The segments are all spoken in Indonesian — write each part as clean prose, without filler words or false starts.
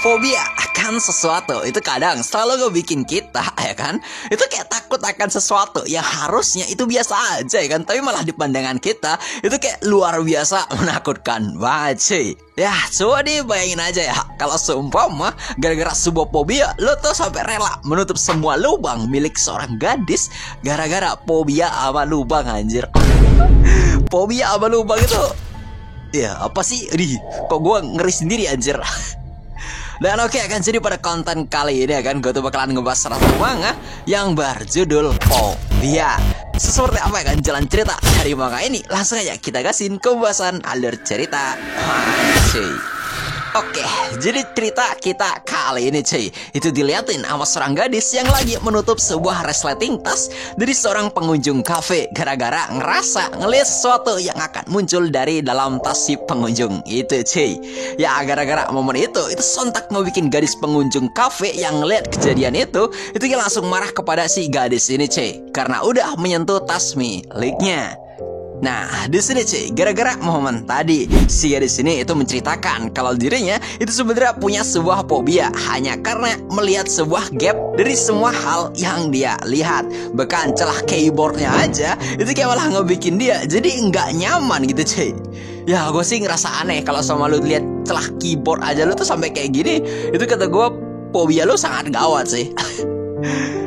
Fobia akan sesuatu itu kadang selalu ngebikin kita, ya kan, itu kayak takut akan sesuatu yang harusnya itu biasa aja, ya kan, tapi malah di pandangan kita itu kayak luar biasa menakutkan banget cuy. Ya coba deh bayangin aja ya, kalau seumpama gara-gara sebuah fobia lo tuh sampai rela menutup semua lubang milik seorang gadis gara-gara fobia sama lubang, anjir. Fobia sama lubang itu ya apa sih? Kok gue ngeri sendiri, anjir. Dan oke, akan jadi pada konten kali ini gue tuh bakalan ngebahas satu manga yang berjudul Fobia. Seperti apa ya kan jalan cerita dari manga ini? Langsung aja kita gasin ke pembahasan alur cerita. Cuy. Oke, jadi cerita kita kali ini cuy, itu diliatin sama seorang gadis yang lagi menutup sebuah resleting tas dari seorang pengunjung kafe gara-gara ngerasa ngeliat sesuatu yang akan muncul dari dalam tas si pengunjung itu cuy. Ya gara-gara momen itu sontak ngebikin gadis pengunjung kafe yang ngeliat kejadian itu langsung marah kepada si gadis ini cuy, karena udah menyentuh tas miliknya. Nah, di sini cuy, gara-gara momen tadi, si gadis ini itu menceritakan kalau dirinya itu sebenarnya punya sebuah fobia hanya karena melihat sebuah gap dari semua hal yang dia lihat. Bahkan celah keyboardnya aja itu kayak malah ngebikin dia jadi nggak nyaman gitu cuy. Ya gue sih ngerasa aneh kalau sama lu lihat celah keyboard aja lu tuh sampai kayak gini. Itu kata gue fobia lu sangat gawat sih.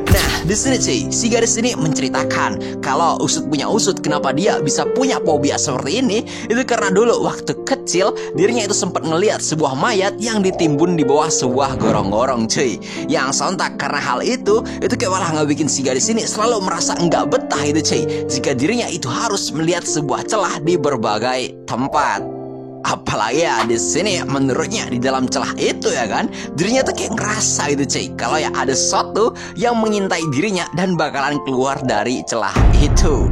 Nah, di sini cuy, si gadis ini menceritakan kalau usut punya usut kenapa dia bisa punya fobia seperti ini. Itu karena dulu waktu kecil dirinya itu sempat ngelihat sebuah mayat yang ditimbun di bawah sebuah gorong-gorong cuy. Yang sontak karena hal itu kayak malah ngebikin si gadis ini selalu merasa nggak betah itu cuy, jika dirinya itu harus melihat sebuah celah di berbagai tempat. Apalagi ya di sini menurutnya di dalam celah itu ya kan, dirinya tuh kayak ngerasa gitu cuy, kalau ya ada sesuatu yang mengintai dirinya dan bakalan keluar dari celah itu.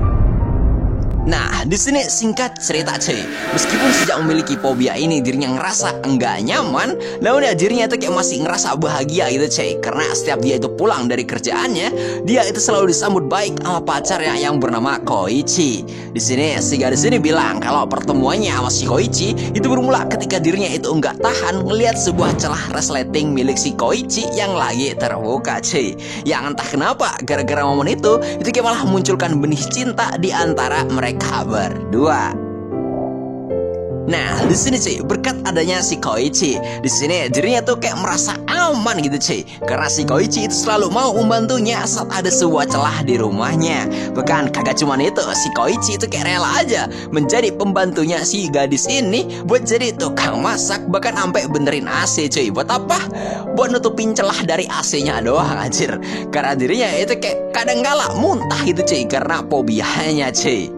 Nah, di sini singkat cerita cuy, meskipun sejak memiliki fobia ini dirinya ngerasa enggak nyaman, namun ya dirinya itu kayak masih ngerasa bahagia gitu cuy, karena setiap dia itu pulang dari kerjaannya, dia itu selalu disambut baik sama pacarnya yang bernama Koichi. Di sini si gadis ini bilang kalau pertemuannya sama si Koichi itu bermula ketika dirinya itu enggak tahan ngelihat sebuah celah resleting milik si Koichi yang lagi terbuka cuy. Yang entah kenapa gara-gara momen itu kayak malah munculkan benih cinta di antara mereka berdua. Nah, di sini cuy, berkat adanya si Koichi, di sini dirinya tuh kayak merasa aman gitu cuy, karena si Koichi itu selalu mau membantunya saat ada sebuah celah di rumahnya. Bahkan kagak cuman itu, si Koichi itu kayak rela aja menjadi pembantunya si gadis ini buat jadi tukang masak, bahkan sampai benerin AC cuy. Buat apa? Buat nutupin celah dari AC-nya doang anjir. Karena dirinya itu kayak kadang kala muntah gitu cuy, karena fobianya cuy.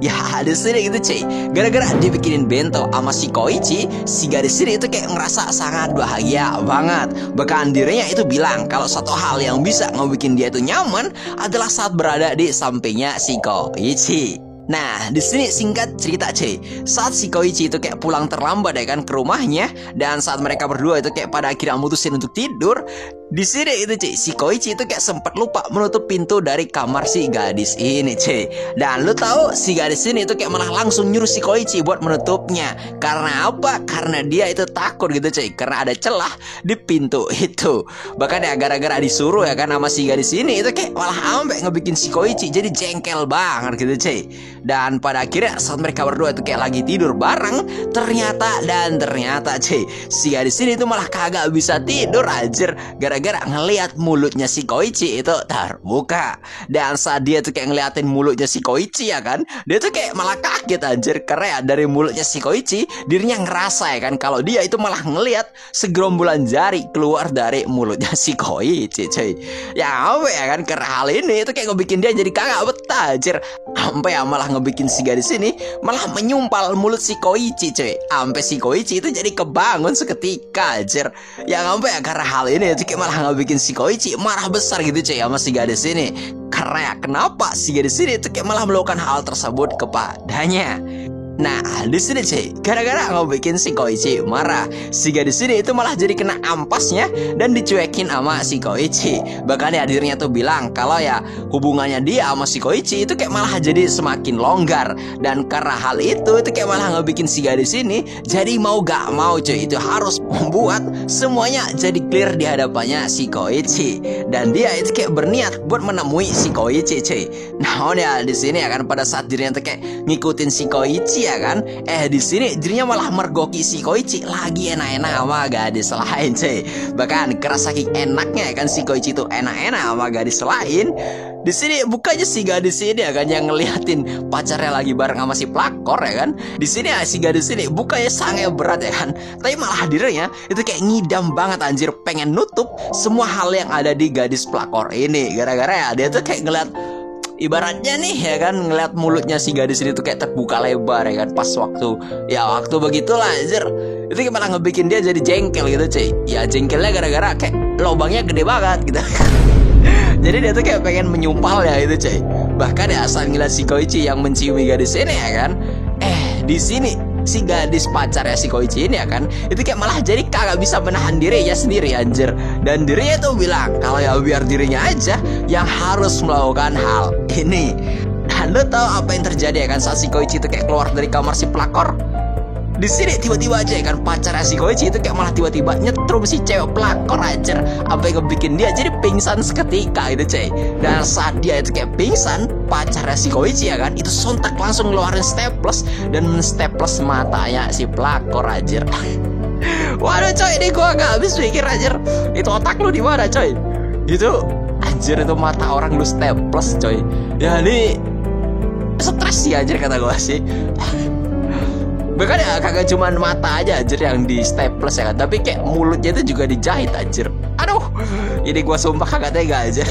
Ya di sini gitu cuy, gara-gara dibikinin bento sama si Koichi, si gadis ini itu kayak ngerasa sangat bahagia banget. Bahkan dirinya itu bilang kalau satu hal yang bisa ngebikin dia itu nyaman adalah saat berada di sampingnya si Koichi. Nah, di sini singkat cerita cuy, saat si Koichi itu kayak pulang terlambat ya kan ke rumahnya, dan saat mereka berdua itu kayak pada akhirnya mutusin untuk tidur, di sini itu cuy, si Koichi itu kayak sempat lupa menutup pintu dari kamar si gadis ini cuy. Dan lu tahu si gadis ini itu kayak malah langsung nyuruh si Koichi buat menutupnya. Karena apa? Karena dia itu takut gitu cuy, karena ada celah di pintu itu. Bahkan ya gara-gara disuruh ya kan sama si gadis ini, itu kayak malah sampai ngebikin si Koichi jadi jengkel banget gitu cuy. Dan pada akhirnya saat mereka berdua itu kayak lagi tidur bareng, ternyata cuy, si gadis ini itu malah kagak bisa tidur anjir, gara-gara ngelihat mulutnya si Koichi itu terbuka. Dan saat dia tuh kayak ngeliatin mulutnya si Koichi ya kan, dia tuh kayak malah kaget anjir, karena ya dari mulutnya si Koichi dirinya ngerasa ya kan kalau dia itu malah ngelihat segerombolan jari keluar dari mulutnya si Koichi cuy. Ya apa ya kan, karena hal ini itu kayak ngebikin dia jadi kagak betah anjir, sampai ya malah ngebikin si gadis ini malah menyumpal mulut si Koichi cuy, sampai si Koichi itu jadi kebangun seketika anjir. Yang sampai ya karena hal ini itu kayak malah ngebikin si Koichi marah besar gitu cuy sama si gadis ini. Karena ya kenapa si gadis ini itu kayak malah melakukan hal tersebut kepadanya. Nah, di sini cuy, gara-gara bikin si Koichi marah, si gadis ini itu malah jadi kena ampasnya dan dicuekin sama si Koichi. Bahkan ya dirinya tuh bilang kalau ya hubungannya dia sama si Koichi itu kayak malah jadi semakin longgar. Dan karena hal itu kayak malah ngebikin si gadis ini jadi mau gak mau cuy, itu harus membuat semuanya jadi clear di hadapannya si Koichi. Dan dia itu kayak berniat buat menemui si Koichi cuy. Nah, ya di sini ya kan pada saat dirinya tuh kayak ngikutin si Koichi ya kan, di sini dirinya malah mergoki si Koichi lagi enak-enak sama gadis lain cuy. Bahkan kerasa saking enaknya ya kan si Koichi itu enak-enak sama gadis lain. Di sini bukannya si gadis ini ya kan yang ngeliatin pacarnya lagi bareng sama si pelakor ya kan. Di sini ya si gadis ini bukannya sangat berat ya kan, tapi malah dirinya itu kayak ngidam banget anjir, pengen nutup semua hal yang ada di gadis pelakor ini. Gara-gara ya dia tuh kayak ngeliat, ibaratnya nih ya kan, ngeliat mulutnya si gadis ini tuh kayak terbuka lebar ya kan pas waktu begitulah anjir. Itu kayak malah ngebikin dia jadi jengkel gitu cuy. Ya jengkelnya gara-gara kayak lubangnya gede banget gitu. Jadi dia tuh kayak pengen menyumpal ya itu cuy. Bahkan ya saat ngeliat si Koichi yang menciumi gadis ini ya kan, di sini si gadis pacarnya si Koichi ini ya kan, itu kayak malah jadi kagak bisa menahan dirinya sendiri anjir. Dan dirinya tuh bilang kalau ya biar dirinya aja yang harus melakukan hal ini. Dan lo tahu apa yang terjadi ya kan saat si Koichi itu kayak keluar dari kamar si pelakor? Di sini tiba-tiba aja ya kan pacarnya si Koichi itu kayak malah tiba-tiba nyetrum si cewek pelakor anjir, sampai ngebikin dia jadi pingsan seketika gitu cuy. Dan saat dia itu kayak pingsan, pacarnya si Koichi ya kan itu sontak langsung ngeluarin staples dan menstaples matanya si pelakor anjir. Waduh coy, ini gua gak habis pikir anjir. Itu otak lu di mana coy? Itu anjir, itu mata orang lu staples coy. Ya ini stres sih anjir kata gua sih. Bahkan ya kagak cuman mata aja anjir yang di staples ya kan, tapi kayak mulutnya itu juga dijahit anjir. Aduh, ini gua sumpah kagak tega anjir.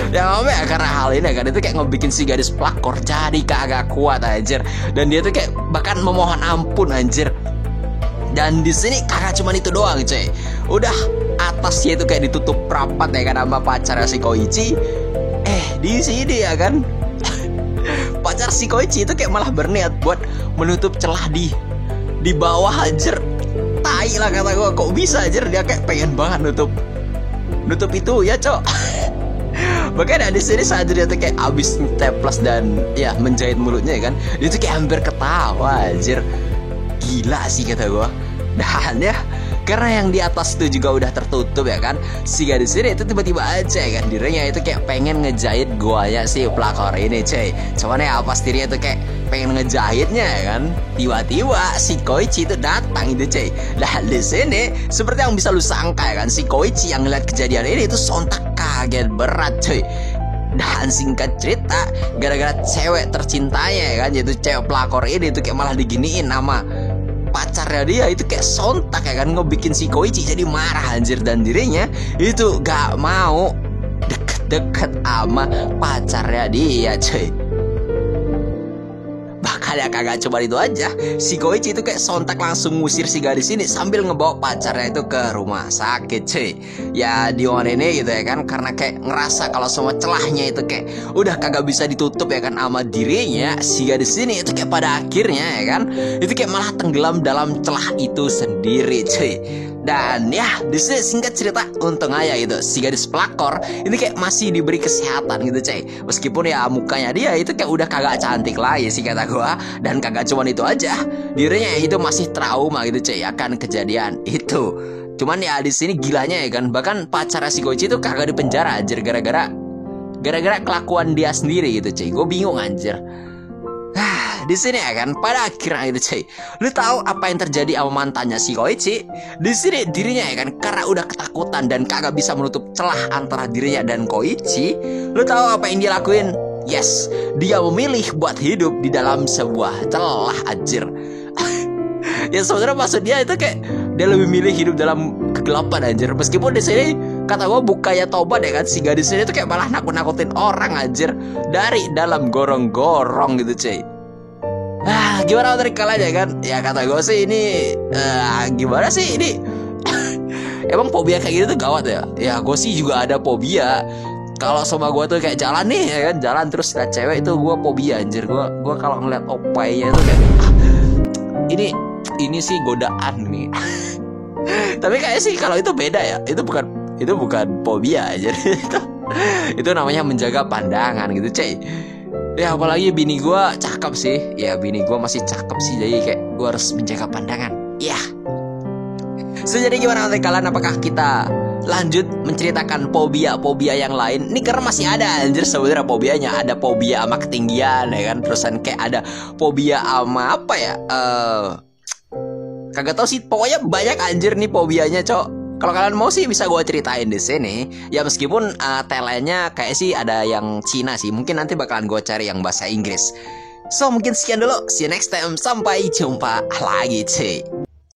Ya ya karena hal ini kan itu kayak ngebikin si gadis pelakor jadi kagak kuat anjir. Dan dia tuh kayak bahkan memohon ampun anjir. Dan di sini kagak cuman itu doang cuy. Udah atasnya itu kayak ditutup rapat ya kan sama pacarnya si Koichi. Di sini ya kan pacar si Koichi itu kayak malah berniat buat menutup celah di bawah anjir. Tai lah kata gue, kok bisa anjir dia kayak pengen banget nutup itu ya cok. Makanya di sini saat dia tuh kayak abis staples dan ya menjahit mulutnya ya kan, dia tuh kayak hampir ketawa anjir. Gila sih kata gue. Dan ya karena yang di atas itu juga udah tertutup ya kan, si gadis ini itu tiba-tiba aja ya kan dirinya itu kayak pengen ngejahit guanya si pelakor ini cuy. Cuman ya pas dirinya itu kayak pengen ngejahitnya ya kan, tiba-tiba si Koichi itu datang itu cuy. Dan di sini seperti yang bisa lu sangka ya kan, si Koichi yang ngeliat kejadian ini itu sontak kaget berat cuy. Dan singkat cerita, gara-gara cewek tercintanya ya kan, yaitu cewek pelakor ini itu kayak malah diginiin sama pacarnya dia, itu kayak sontak ya kan ngebikin si Koichi jadi marah anjir. Dan dirinya itu gak mau deket-deket sama pacarnya dia cuy. Bahkan ya kagak cuma itu aja, si Koichi itu kayak sontak langsung ngusir si gadis ini sambil ngebawa pacarnya itu ke rumah sakit cuy. Ya di orang ini gitu ya kan, karena kayak ngerasa kalau semua celahnya itu kayak udah kagak bisa ditutup ya kan sama dirinya, si gadis ini itu kayak pada akhirnya ya kan itu kayak malah tenggelam dalam celah itu sendiri cuy. Dan ya di sini singkat cerita, untung aja gitu si gadis pelakor ini kayak masih diberi kesehatan gitu cuy. Meskipun ya mukanya dia itu kayak udah kagak cantik lagi sih kata gua. Dan kagak cuman itu aja, dirinya itu masih trauma gitu cuy akan kejadian itu. Cuman ya di sini gilanya ya kan, bahkan pacarnya si Koichi itu kagak dipenjara anjir gara-gara kelakuan dia sendiri gitu cuy. Gue bingung anjir. Di sini ya kan pada akhirnya gitu cuy, lu tahu apa yang terjadi sama mantannya si Koichi? Di sini dirinya ya kan karena udah ketakutan dan kagak bisa menutup celah antara dirinya dan Koichi. Lu tahu apa yang dia lakuin? Yes, dia memilih buat hidup di dalam sebuah celah anjir. Ya sebenarnya maksud dia itu kayak dia lebih milih hidup dalam kegelapan anjir. Meskipun di sini kata gue bukannya tobat ya kan, si gadis ini tuh kayak malah nakut-nakutin orang anjir dari dalam gorong-gorong gitu cuy. Gimana dari kalian ya kan? Ya kata gue sih ini gimana sih ini emang fobia kayak gitu tuh gawat ya. Ya gue sih juga ada fobia. kalau sama gue tuh kayak jalan nih ya kan, jalan terus liat cewek itu gue fobia anjir. Gue kalau ngeliat opainya itu kayak ini sih godaan nih. Tapi kayak sih kalau itu beda ya, itu bukan fobia aja. Itu namanya menjaga pandangan gitu cuy. Ya apalagi bini gue cakep sih. Ya bini gue masih cakep sih, jadi kayak gue harus menjaga pandangan. Ya. So jadi gimana menurut kalian, apakah kita lanjut menceritakan fobia yang lain? Ini karena masih ada anjir sebenarnya fobianya. Ada fobia sama ketinggian ya kan. Terusan kayak ada fobia sama apa ya? Kagak tau sih, pokoknya banyak anjir nih fobianya, cok. Kalau kalian mau sih bisa gue ceritain di sini. Ya meskipun telennya kayak sih ada yang Cina sih. Mungkin nanti bakalan gue cari yang bahasa Inggris. So mungkin sekian dulu. See you next time. Sampai jumpa lagi cuy.